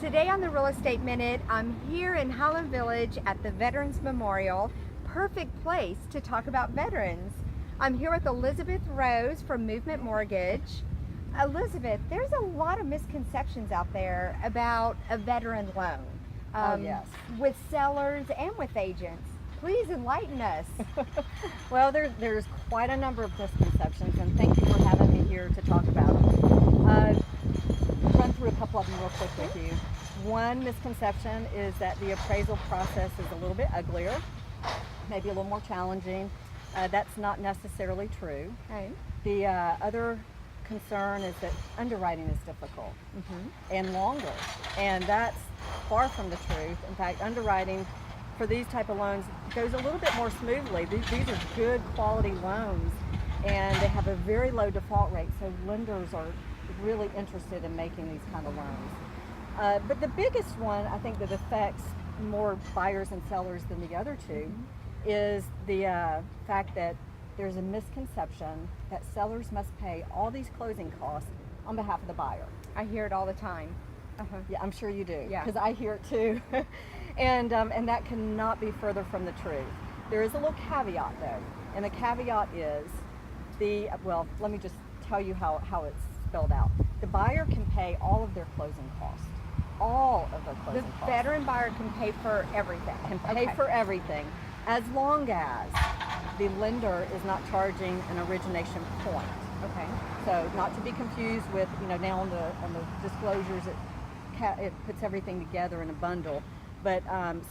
Today on the Real Estate Minute, I'm here in Holland Village at the Veterans Memorial. Perfect place to talk about veterans. I'm here with Elizabeth Rose from Movement Mortgage. Elizabeth, there's a lot of misconceptions out there about a veteran loan. Yes. With sellers and with agents. Please enlighten us. Well, there's quite a number of misconceptions, and thank you for having me here to talk about them. Run through a couple of them real quick with you. One misconception is that the appraisal process is a little bit uglier, maybe a little more challenging. That's not necessarily true. Okay. The other concern is that underwriting is difficult and longer, and that's far from the truth. In fact, underwriting for these type of loans goes a little bit more smoothly. These are good quality loans, and they have a very low default rate, so lenders are really interested in making these kind of loans. But the biggest one, I think, that affects more buyers and sellers than the other two is the fact that there's a misconception that sellers must pay all these closing costs on behalf of the buyer. I hear it all the time. Yeah, I'm sure you do, Yeah. because I hear it too. and that cannot be further from the truth. There is a little caveat though, and the caveat is well, let me just tell you how it's spelled out. The buyer can pay all of their closing costs. All of their closing costs. The veteran buyer can pay for everything. Can pay for everything, as long as the lender is not charging an origination point. Okay. So not to be confused with, now on the disclosures, it puts everything together in a bundle, but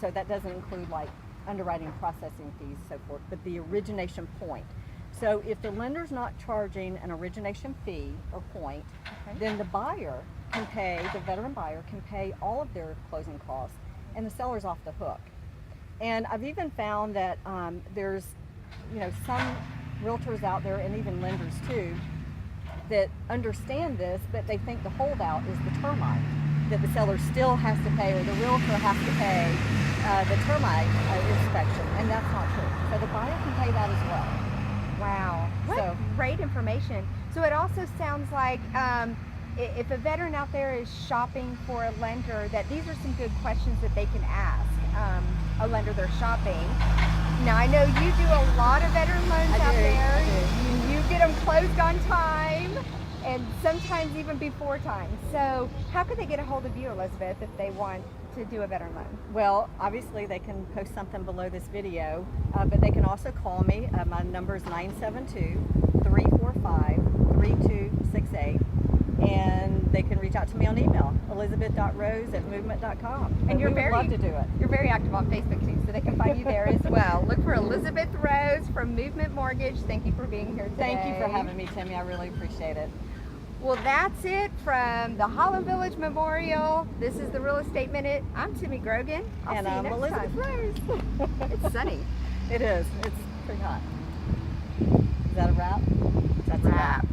so that doesn't include like underwriting, processing fees, so forth, but the origination point. So if the lender's not charging an origination fee or point, then the buyer can pay, the veteran buyer can pay all of their closing costs, and the seller's off the hook. And I've even found that there's, some realtors out there, and even lenders too, that understand this, but they think the holdout is the termite, that the seller still has to pay, or the realtor has to pay the termite inspection, and that's not true. So the buyer can pay that as well. Wow, what great information. So it also sounds like if a veteran out there is shopping for a lender, that these are some good questions that they can ask a lender they're shopping. Now I know you do a lot of veteran loans out there. You get them closed on time, and sometimes even before time. So how could they get a hold of you, Elizabeth, if they want to do a veteran loan? Well, obviously they can post something below this video, but they can also call me. My number is 972-345-3268, and they can reach out to me on email, elizabeth.rose@movement.com. And we would love to do it. You're very active on Facebook too, so they can find you there as well. Look for Elizabeth Rose from Movement Mortgage. Thank you for being here today. Thank you for having me, Timi. I really appreciate it. Well, that's it from the Holland Village Memorial. This is the Real Estate Minute. I'm Timi Grogan. And I'm Elizabeth Rose. It's sunny. It is. It's pretty hot. Is that a wrap? That's a wrap.